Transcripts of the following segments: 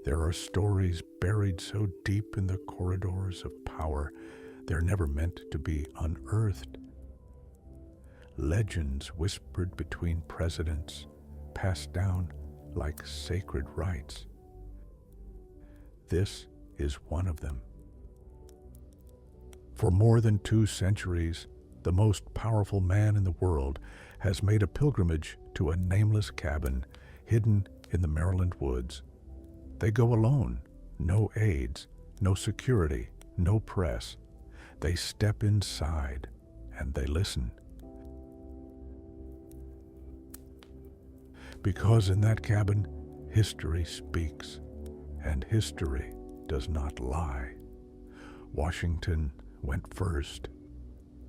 There are stories buried so deep in the corridors of power, they're never meant to be unearthed. Legends whispered between presidents, passed down like sacred rites. This is one of them. For more than 2 centuries, the most powerful man in the world has made a pilgrimage to a nameless cabin hidden in the Maryland woods. They go alone, no aides, no security, no press. They step inside and they listen. Because in that cabin, history speaks, and history does not lie. Washington went first.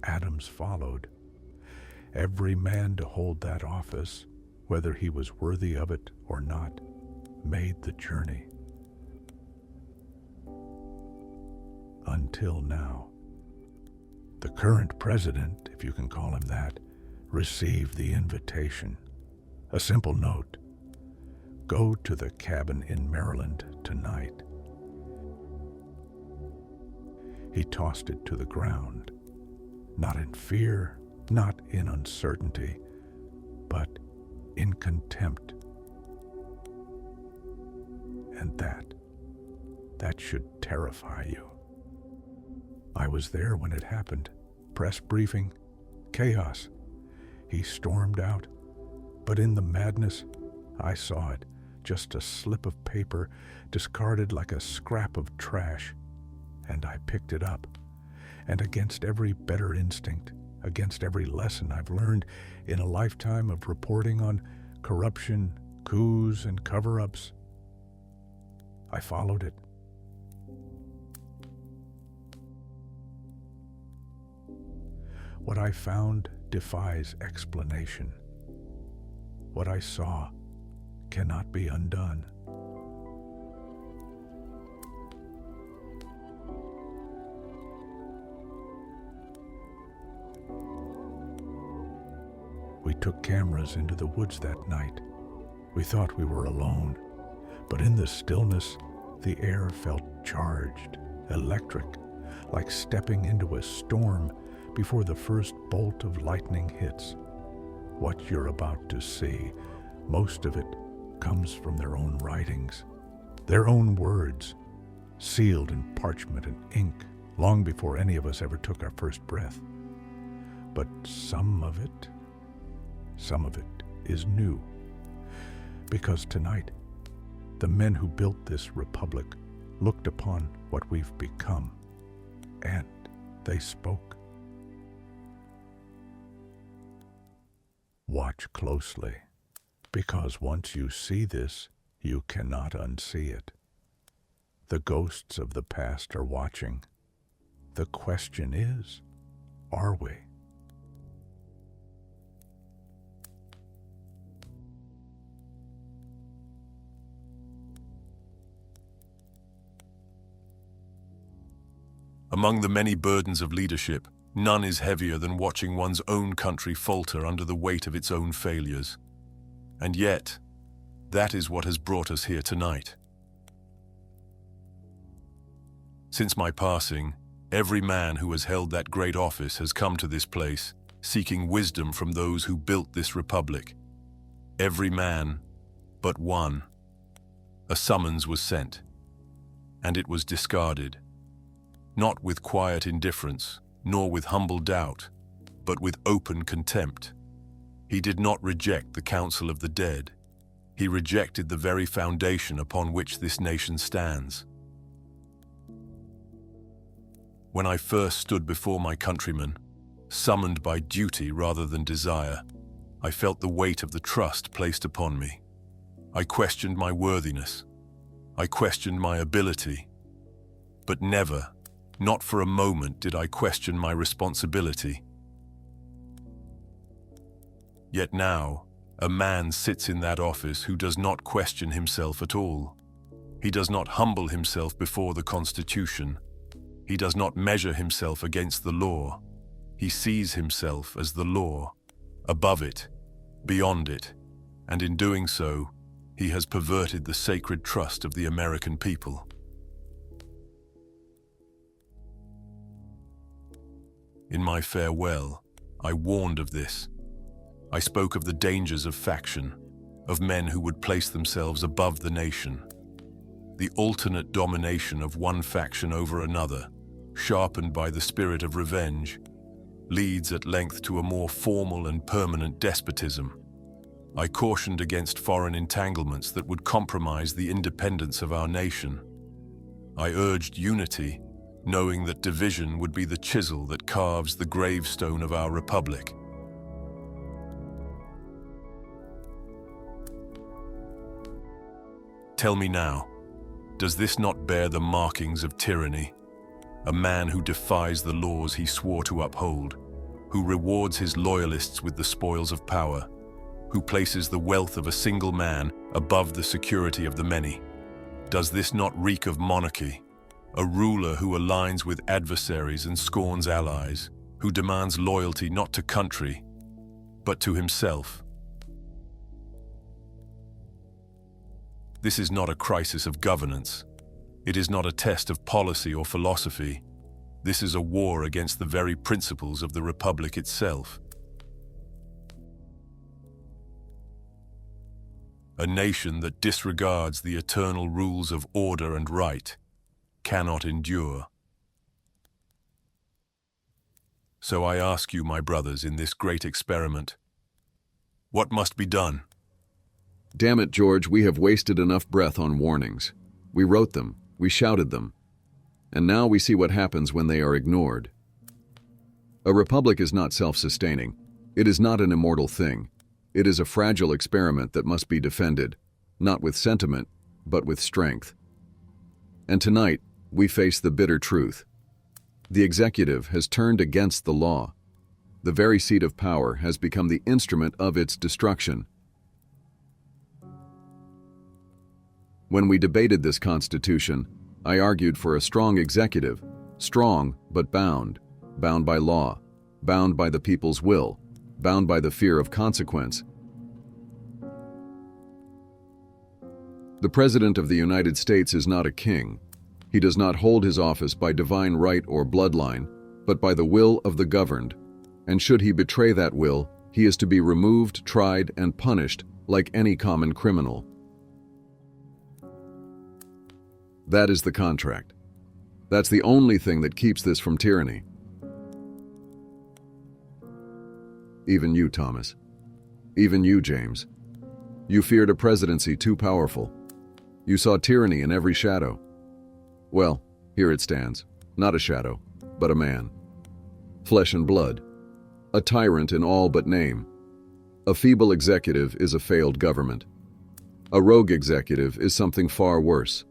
Adams followed. Every man to hold that office, whether he was worthy of it or not, made the journey. Until now. The current president, if you can call him that, received the invitation. A simple note: go to the cabin in Maryland tonight. He tossed it to the ground, not in fear, not in uncertainty, but in contempt. And that should terrify you. I was there when it happened. Press briefing, chaos. He stormed out, but in the madness, I saw it, just a slip of paper discarded like a scrap of trash, and I picked it up. And against every better instinct, against every lesson I've learned in a lifetime of reporting on corruption, coups, and cover-ups, I followed it. What I found defies explanation. What I saw cannot be undone. We took cameras into the woods that night. We thought we were alone, but in the stillness, the air felt charged, electric, like stepping into a storm before the first bolt of lightning hits. What you're about to see, most of it comes from their own writings, their own words, sealed in parchment and ink long before any of us ever took our first breath. But some of it is new. Because tonight, the men who built this republic looked upon what we've become, and they spoke. Watch closely, because once you see this, you cannot unsee it. The ghosts of the past are watching. The question is, are we? Among the many burdens of leadership, none is heavier than watching one's own country falter under the weight of its own failures. And yet, that is what has brought us here tonight. Since my passing, every man who has held that great office has come to this place, seeking wisdom from those who built this republic. Every man but one. A summons was sent, and it was discarded. Not with quiet indifference, nor with humble doubt, but with open contempt. He did not reject the counsel of the dead. He rejected the very foundation upon which this nation stands. When I first stood before my countrymen, summoned by duty rather than desire, I felt the weight of the trust placed upon me. I questioned my worthiness. I questioned my ability. But never, not for a moment, did I question my responsibility. Yet now, a man sits in that office who does not question himself at all. He does not humble himself before the Constitution. He does not measure himself against the law. He sees himself as the law, above it, beyond it, and in doing so, He has perverted the sacred trust of the American people. In my farewell, I warned of this. I spoke of the dangers of faction, of men who would place themselves above the nation. The alternate domination of one faction over another, sharpened by the spirit of revenge, leads at length to a more formal and permanent despotism. I cautioned against foreign entanglements that would compromise the independence of our nation. I urged unity, knowing that division would be the chisel that carves the gravestone of our republic. Tell me now, does this not bear the markings of tyranny? A man who defies the laws he swore to uphold, who rewards his loyalists with the spoils of power, who places the wealth of a single man above the security of the many. Does this not reek of monarchy? A ruler who aligns with adversaries and scorns allies, who demands loyalty not to country, but to himself. This is not a crisis of governance. It is not a test of policy or philosophy. This is a war against the very principles of the Republic itself. A nation that disregards the eternal rules of order and right cannot endure. So I ask you, my brothers, in this great experiment, what must be done? Damn it, George, we have wasted enough breath on warnings. We wrote them, we shouted them, and now we see what happens when they are ignored. A republic is not self-sustaining. It is not an immortal thing. It is a fragile experiment that must be defended, not with sentiment, but with strength. And tonight, we face the bitter truth. The executive has turned against the law. The very seat of power has become the instrument of its destruction. When we debated this Constitution, I argued for a strong executive, strong but bound by law, bound by the people's will, bound by the fear of consequence. The President of the United States is not a king. He does not hold his office by divine right or bloodline, but by the will of the governed. And should he betray that will, he is to be removed, tried, and punished like any common criminal. That is the contract. That's the only thing that keeps this from tyranny. Even you, Thomas. Even you, James. You feared a presidency too powerful. You saw tyranny in every shadow. Well, here it stands. Not a shadow, but a man. Flesh and blood. A tyrant in all but name. A feeble executive is a failed government. A rogue executive is something far worse.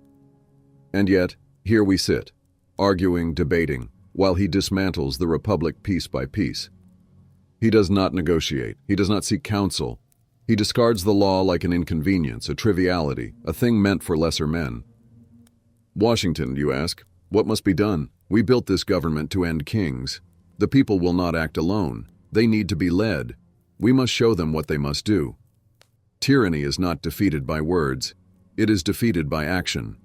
And yet, here we sit, arguing, debating, while he dismantles the republic piece by piece. He does not negotiate. He does not seek counsel. He discards the law like an inconvenience, a triviality, a thing meant for lesser men. Washington, you ask, what must be done? We built this government to end kings. The people will not act alone. They need to be led. We must show them what they must do. Tyranny is not defeated by words. It is defeated by action.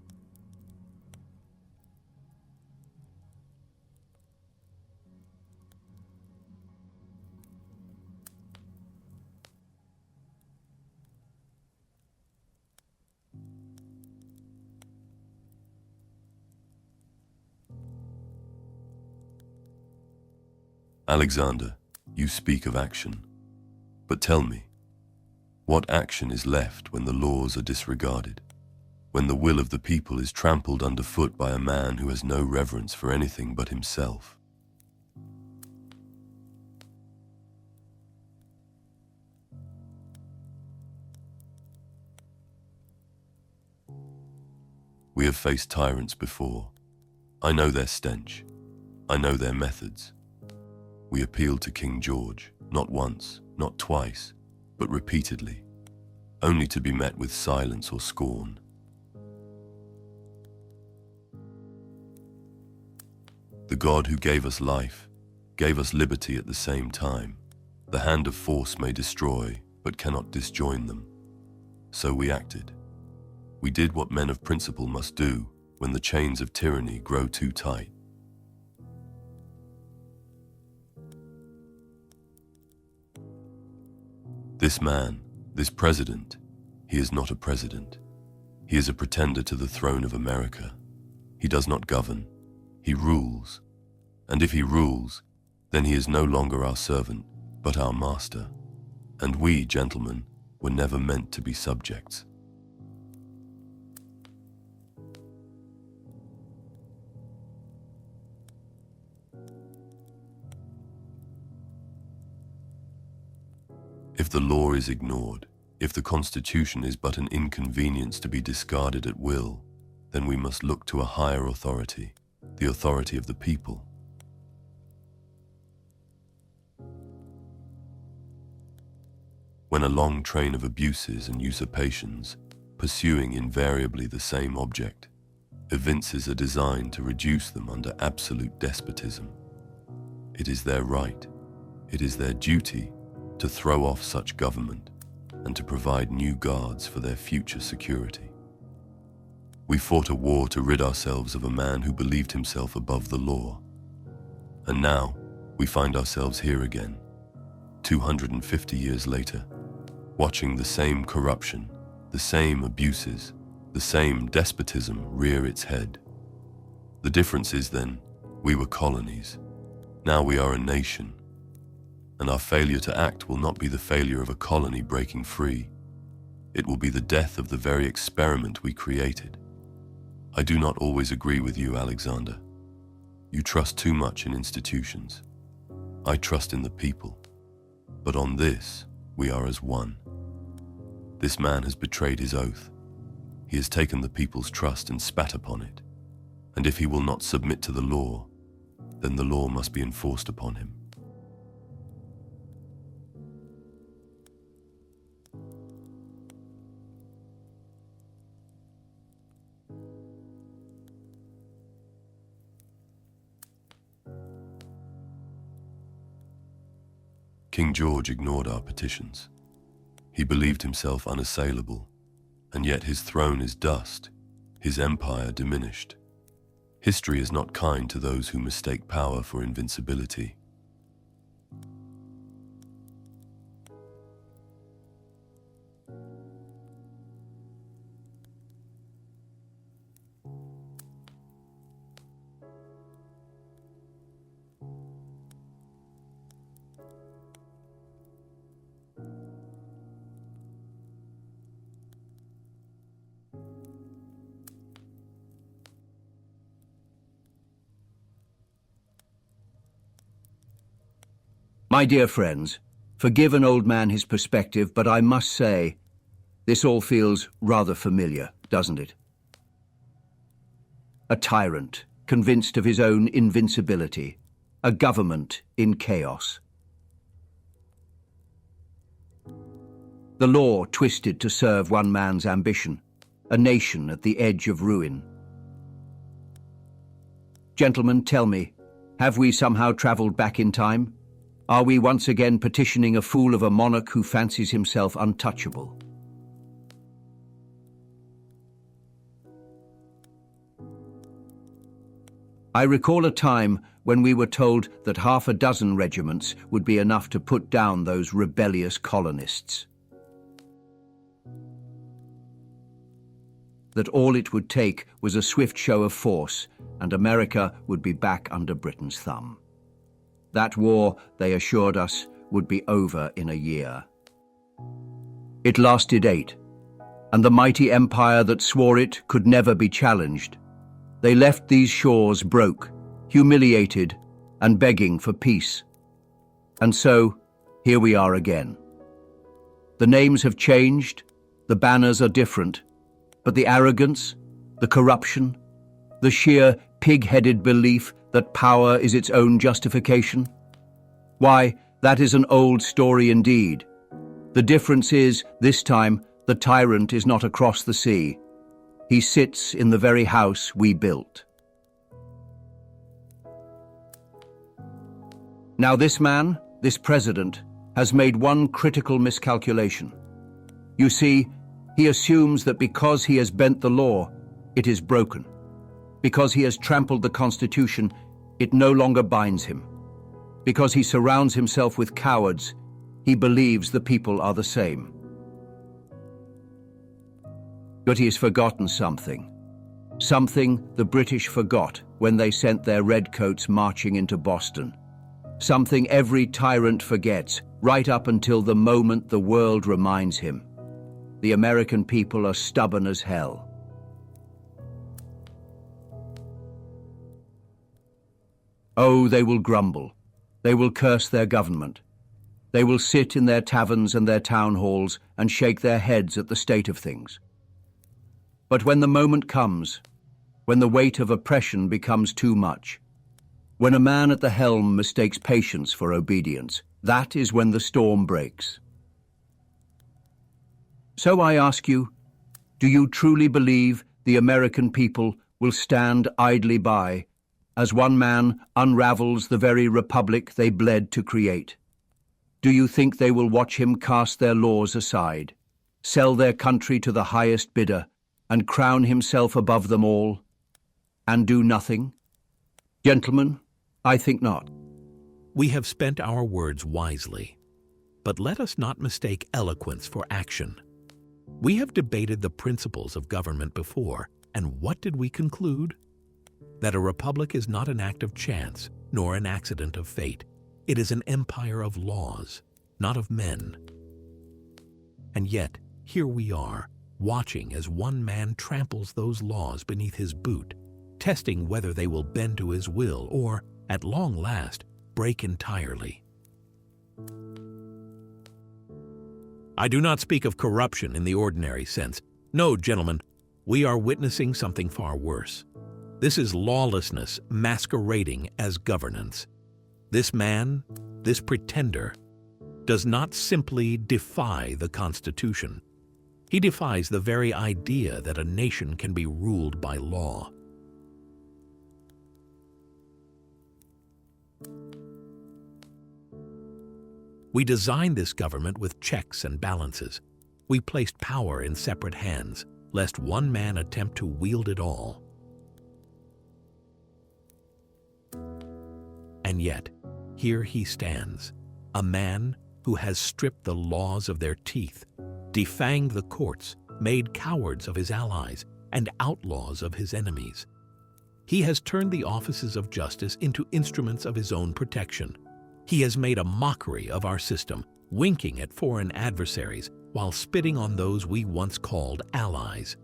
Alexander, you speak of action. But tell me, what action is left when the laws are disregarded, when the will of the people is trampled underfoot by a man who has no reverence for anything but himself? We have faced tyrants before. I know their stench. I know their methods. We appealed to King George, not once, not twice, but repeatedly, only to be met with silence or scorn. The God who gave us life, gave us liberty at the same time. The hand of force may destroy, but cannot disjoin them. so we acted. We did what men of principle must do when the chains of tyranny grow too tight. This man, this president, he is not a president. He is a pretender to the throne of America. He does not govern. He rules. And if he rules, then he is no longer our servant, but our master. And we, gentlemen, were never meant to be subjects. If the law is ignored, if the Constitution is but an inconvenience to be discarded at will, then we must look to a higher authority, the authority of the people. When a long train of abuses and usurpations, pursuing invariably the same object, evinces a design to reduce them under absolute despotism, it is their right, it is their duty to throw off such government and to provide new guards for their future security. We fought a war to rid ourselves of a man who believed himself above the law. And now we find ourselves here again, 250 years later, watching the same corruption, the same abuses, the same despotism rear its head. The difference is then, we were colonies. Now we are a nation. And our failure to act will not be the failure of a colony breaking free. It will be the death of the very experiment we created. I do not always agree with you, Alexander. You trust too much in institutions. I trust in the people. But on this, we are as one. This man has betrayed his oath. He has taken the people's trust and spat upon it. And if he will not submit to the law, then the law must be enforced upon him. King George ignored our petitions. He believed himself unassailable, and yet his throne is dust, his empire diminished. History is not kind to those who mistake power for invincibility. My dear friends, forgive an old man his perspective, but I must say, this all feels rather familiar, doesn't it? A tyrant, convinced of his own invincibility, a government in chaos. The law twisted to serve one man's ambition, a nation at the edge of ruin. Gentlemen, tell me, have we somehow traveled back in time? Are we once again petitioning a fool of a monarch who fancies himself untouchable? I recall a time when we were told that half a dozen regiments would be enough to put down those rebellious colonists. That all it would take was a swift show of force, and America would be back under Britain's thumb. That war, they assured us, would be over in a year. It lasted 8, and the mighty empire that swore it could never be challenged. They left these shores broke, humiliated, and begging for peace. And so, here we are again. The names have changed, the banners are different, but the arrogance, the corruption, the sheer pig-headed belief that power is its own justification? Why, that is an old story indeed. The difference is, this time, the tyrant is not across the sea. He sits in the very house we built. Now this man, this president, has made one critical miscalculation. You see, He assumes that because he has bent the law, it is broken. Because he has trampled the Constitution, it no longer binds him. Because he surrounds himself with cowards, he believes the people are the same. But he has forgotten something. Something the British forgot when they sent their redcoats marching into Boston. Something every tyrant forgets, right up until the moment the world reminds him. The American people are stubborn as hell. Oh, they will grumble. They will curse their government. They will sit in their taverns and their town halls and shake their heads at the state of things. But when the moment comes, when the weight of oppression becomes too much, when a man at the helm mistakes patience for obedience, that is when the storm breaks. So I ask you, do you truly believe the American people will stand idly by as one man unravels the very republic they bled to create? Do you think they will watch him cast their laws aside, sell their country to the highest bidder, and crown himself above them all, and do nothing? Gentlemen, I think not. We have spent our words wisely, but let us not mistake eloquence for action. We have debated the principles of government before, and what did we conclude? That a republic is not an act of chance, nor an accident of fate. It is an empire of laws, not of men. And yet, here we are, watching as one man tramples those laws beneath his boot, testing whether they will bend to his will or, at long last, break entirely. I do not speak of corruption in the ordinary sense. No, gentlemen, we are witnessing something far worse. This is lawlessness masquerading as governance. This man, this pretender, does not simply defy the Constitution. He defies the very idea that a nation can be ruled by law. We designed this government with checks and balances. We placed power in separate hands, lest one man attempt to wield it all. And yet, here he stands, a man who has stripped the laws of their teeth, defanged the courts, made cowards of his allies, and outlaws of his enemies. He has turned the offices of justice into instruments of his own protection. He has made a mockery of our system, winking at foreign adversaries while spitting on those we once called allies.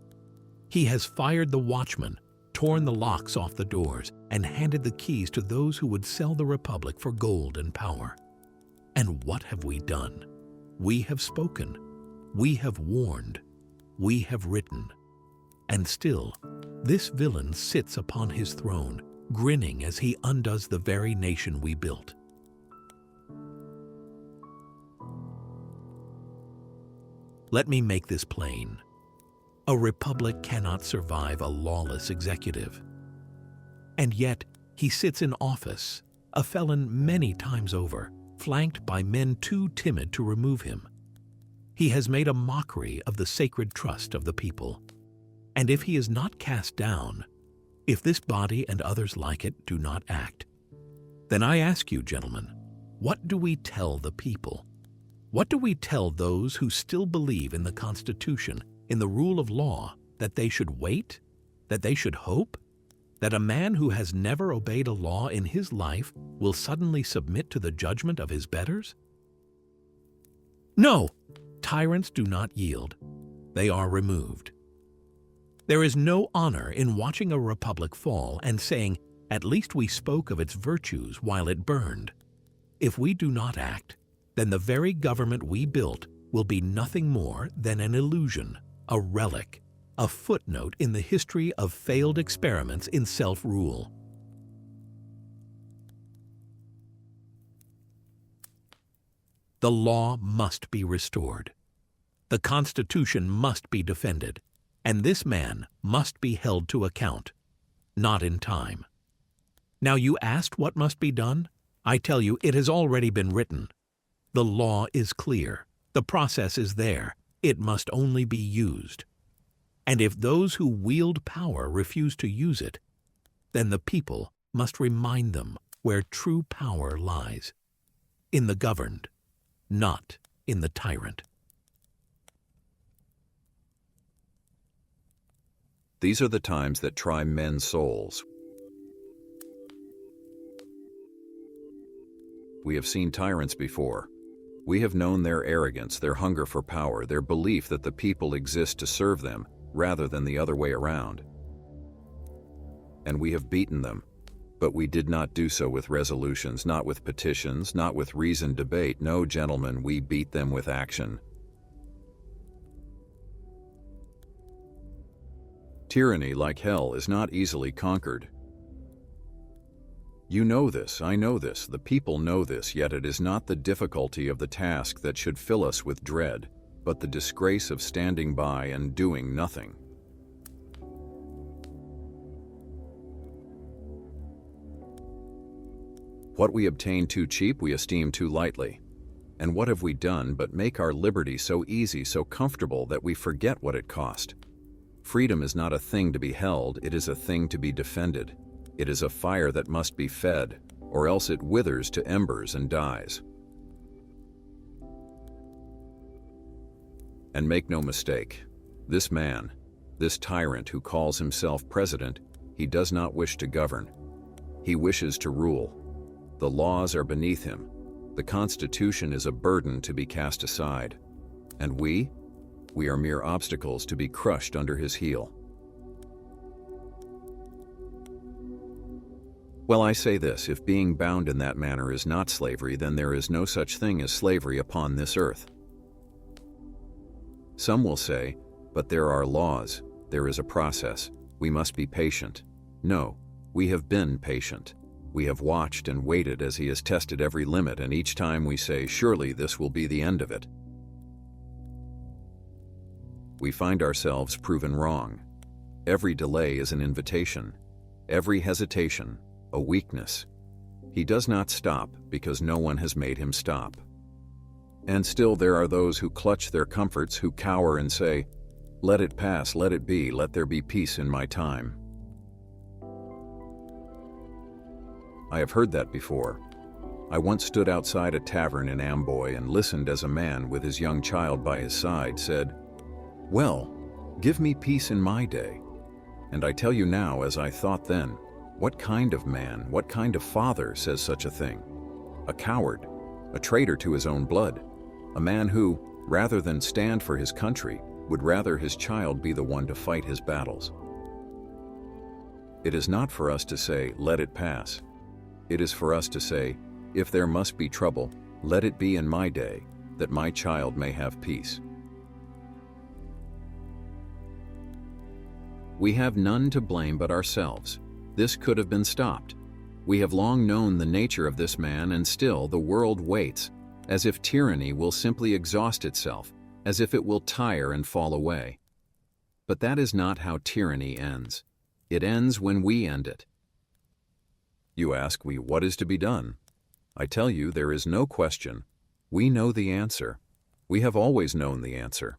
He has fired the watchmen, torn the locks off the doors, and handed the keys to those who would sell the republic for gold and power. And what have we done? We have spoken. We have warned. We have written. And still, this villain sits upon his throne, grinning as he undoes the very nation we built. Let me make this plain. A republic cannot survive a lawless executive. And yet, he sits in office, a felon many times over, flanked by men too timid to remove him. He has made a mockery of the sacred trust of the people. And if he is not cast down, if this body and others like it do not act, then I ask you, gentlemen, what do we tell the people? What do we tell those who still believe in the Constitution, in the rule of law, that they should wait, that they should hope, that a man who has never obeyed a law in his life will suddenly submit to the judgment of his betters? No, tyrants do not yield. They are removed. There is no honor in watching a republic fall and saying, "At least we spoke of its virtues while it burned." If we do not act, then the very government we built will be nothing more than an illusion, a relic, a footnote in the history of failed experiments in self-rule. The law must be restored. The Constitution must be defended, and this man must be held to account, not in time. Now you asked what must be done? I tell you, it has already been written. The law is clear. The process is there. It must only be used. And if those who wield power refuse to use it, then the people must remind them where true power lies, in the governed, not in the tyrant. These are the times that try men's souls. We have seen tyrants before. We have known their arrogance, their hunger for power, their belief that the people exist to serve them, rather than the other way around. And we have beaten them, but we did not do so with resolutions, not with petitions, not with reasoned debate. No, gentlemen, we beat them with action. Tyranny, like hell, is not easily conquered. You know this, I know this, the people know this, yet it is not the difficulty of the task that should fill us with dread, but the disgrace of standing by and doing nothing. What we obtain too cheap, we esteem too lightly. And what have we done but make our liberty so easy, so comfortable, that we forget what it cost? Freedom is not a thing to be held, it is a thing to be defended. It is a fire that must be fed, or else it withers to embers and dies. And make no mistake, this man, this tyrant who calls himself president, he does not wish to govern. He wishes to rule. The laws are beneath him. The Constitution is a burden to be cast aside. And we are mere obstacles to be crushed under his heel. Well, I say this, if being bound in that manner is not slavery, then there is no such thing as slavery upon this earth. Some will say, but there are laws, there is a process, we must be patient. No, we have been patient. We have watched and waited as he has tested every limit, and each time we say, surely this will be the end of it. We find ourselves proven wrong. Every delay is an invitation. Every hesitation, a weakness. He does not stop because no one has made him stop. And still there are those who clutch their comforts, who cower and say, let it pass, let it be, let there be peace in my time. I have heard that before. I once stood outside a tavern in Amboy and listened as a man with his young child by his side said, well, give me peace in my day. And I tell you now, as I thought then, what kind of man, what kind of father says such a thing? A coward, a traitor to his own blood, a man who, rather than stand for his country, would rather his child be the one to fight his battles. It is not for us to say, let it pass. It is for us to say, if there must be trouble, let it be in my day, that my child may have peace. We have none to blame but ourselves. This could have been stopped. We have long known the nature of this man, and still the world waits, as if tyranny will simply exhaust itself, as if it will tire and fall away. But that is not how tyranny ends. It ends when we end it. You ask me, what is to be done? I tell you, there is no question. We know the answer. We have always known the answer.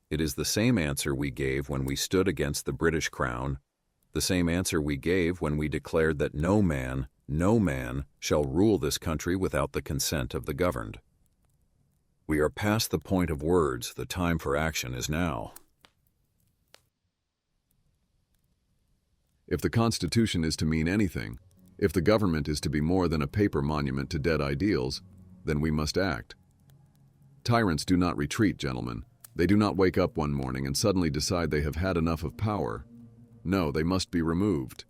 It is the same answer we gave when we stood against the British Crown, the same answer we gave when we declared that no man shall rule this country without the consent of the governed. We are past the point of words. The time for action is now. If the Constitution is to mean anything, if the government is to be more than a paper monument to dead ideals, then we must act. Tyrants do not retreat, gentlemen. They do not wake up one morning and suddenly decide they have had enough of power. No, they must be removed.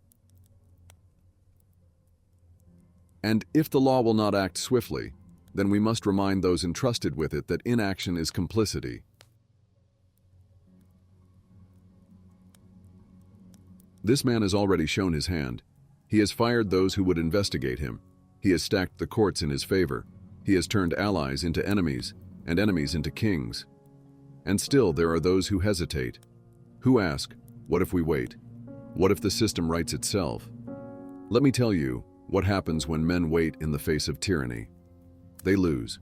And if the law will not act swiftly, then we must remind those entrusted with it that inaction is complicity. This man has already shown his hand. He has fired those who would investigate him. He has stacked the courts in his favor. He has turned allies into enemies, and enemies into kings. And still there are those who hesitate, who ask, what if we wait? What if the system rights itself? Let me tell you what happens when men wait in the face of tyranny. They lose.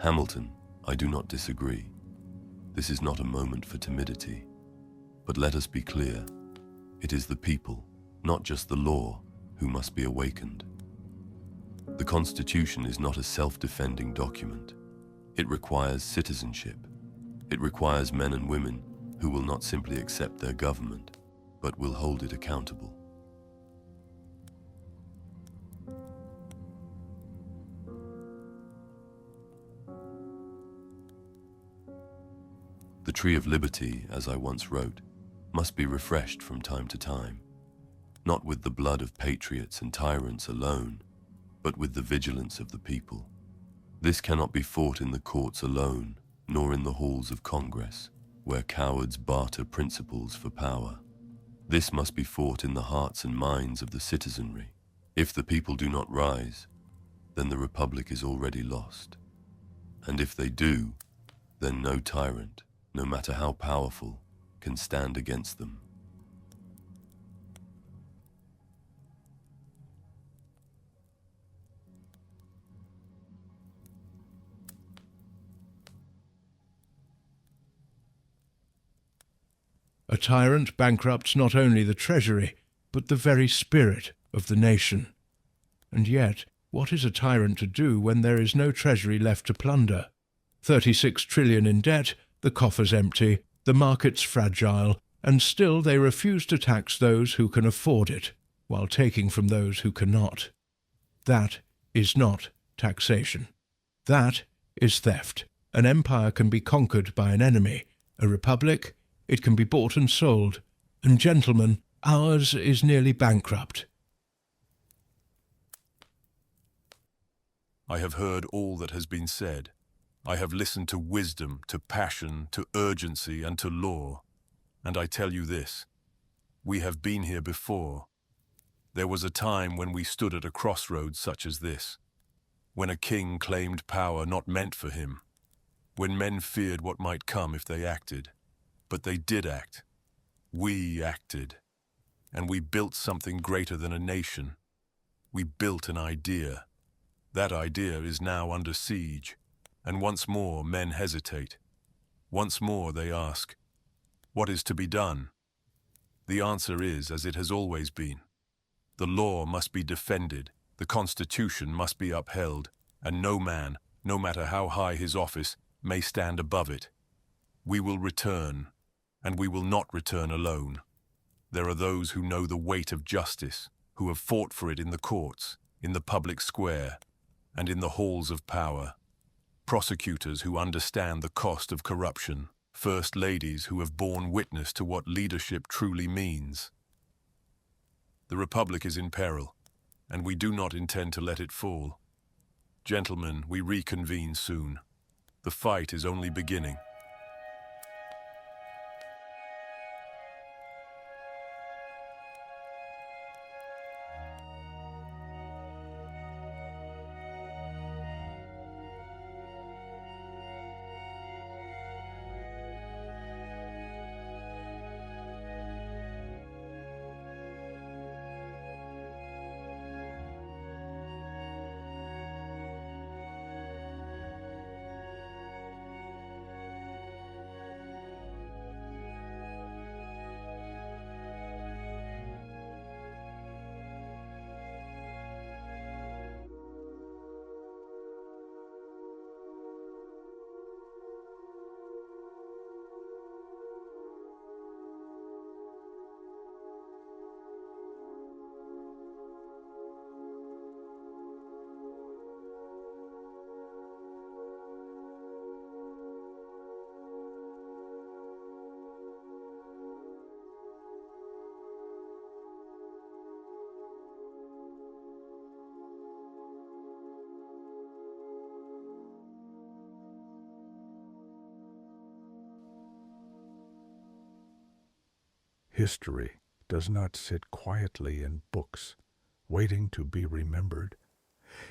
Hamilton, I do not disagree. This is not a moment for timidity. But let us be clear. It is the people, not just the law, who must be awakened. The Constitution is not a self-defending document. It requires citizenship. It requires men and women who will not simply accept their government, but will hold it accountable. The tree of liberty, as I once wrote, must be refreshed from time to time, not with the blood of patriots and tyrants alone, but with the vigilance of the people. This cannot be fought in the courts alone, nor in the halls of Congress, where cowards barter principles for power. This must be fought in the hearts and minds of the citizenry. If the people do not rise, then the Republic is already lost. And if they do, then no tyrant, no matter how powerful, can stand against them. A tyrant bankrupts not only the treasury, but the very spirit of the nation. And yet, what is a tyrant to do when there is no treasury left to plunder? 36 trillion in debt, the coffers empty, the markets fragile, and still they refuse to tax those who can afford it, while taking from those who cannot. That is not taxation. That is theft. An empire can be conquered by an enemy. A republic, it can be bought and sold. And gentlemen, ours is nearly bankrupt. I have heard all that has been said. I have listened to wisdom, to passion, to urgency, and to law. And I tell you this, we have been here before. There was a time when we stood at a crossroads such as this, when a king claimed power not meant for him, when men feared what might come if they acted. But they did act. We acted. And we built something greater than a nation. We built an idea. That idea is now under siege. And once more men hesitate. Once more they ask, what is to be done? The answer is as it has always been. The law must be defended, the Constitution must be upheld, and no man, no matter how high his office, may stand above it. We will return, and we will not return alone. There are those who know the weight of justice, who have fought for it in the courts, in the public square, and in the halls of power. Prosecutors who understand the cost of corruption, first ladies who have borne witness to what leadership truly means. The Republic is in peril, and we do not intend to let it fall. Gentlemen, we reconvene soon. The fight is only beginning. History does not sit quietly in books, waiting to be remembered.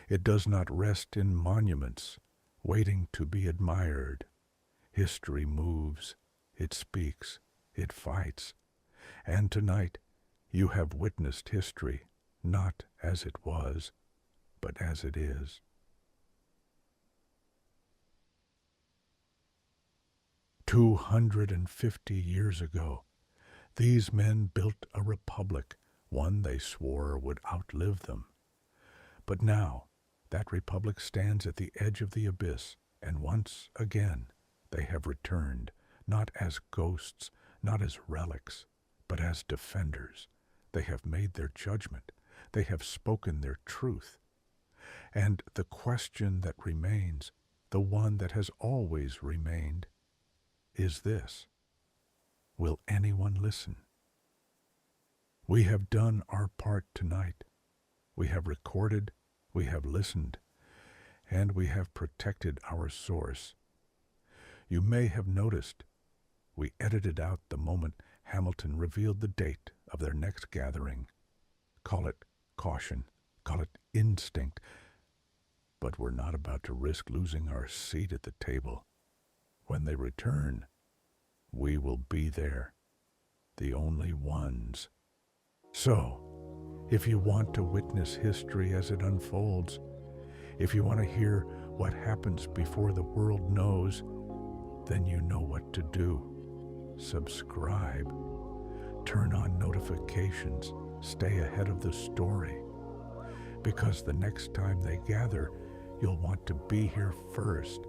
It does not rest in monuments, waiting to be admired. History moves, it speaks, it fights. And tonight you have witnessed history, not as it was, but as it is. 250 years ago, these men built a republic, one they swore would outlive them. But now, that republic stands at the edge of the abyss, and once again they have returned, not as ghosts, not as relics, but as defenders. They have made their judgment. They have spoken their truth. And the question that remains, the one that has always remained, is this: will anyone listen? We have done our part tonight. We have recorded, we have listened, and we have protected our source. You may have noticed we edited out the moment Hamilton revealed the date of their next gathering. Call it caution, call it instinct, but we're not about to risk losing our seat at the table. When they return, we will be there, the only ones. So, if you want to witness history as it unfolds, if you want to hear what happens before the world knows, then you know what to do. Subscribe. Turn on notifications. Stay ahead of the story. Because the next time they gather, you'll want to be here first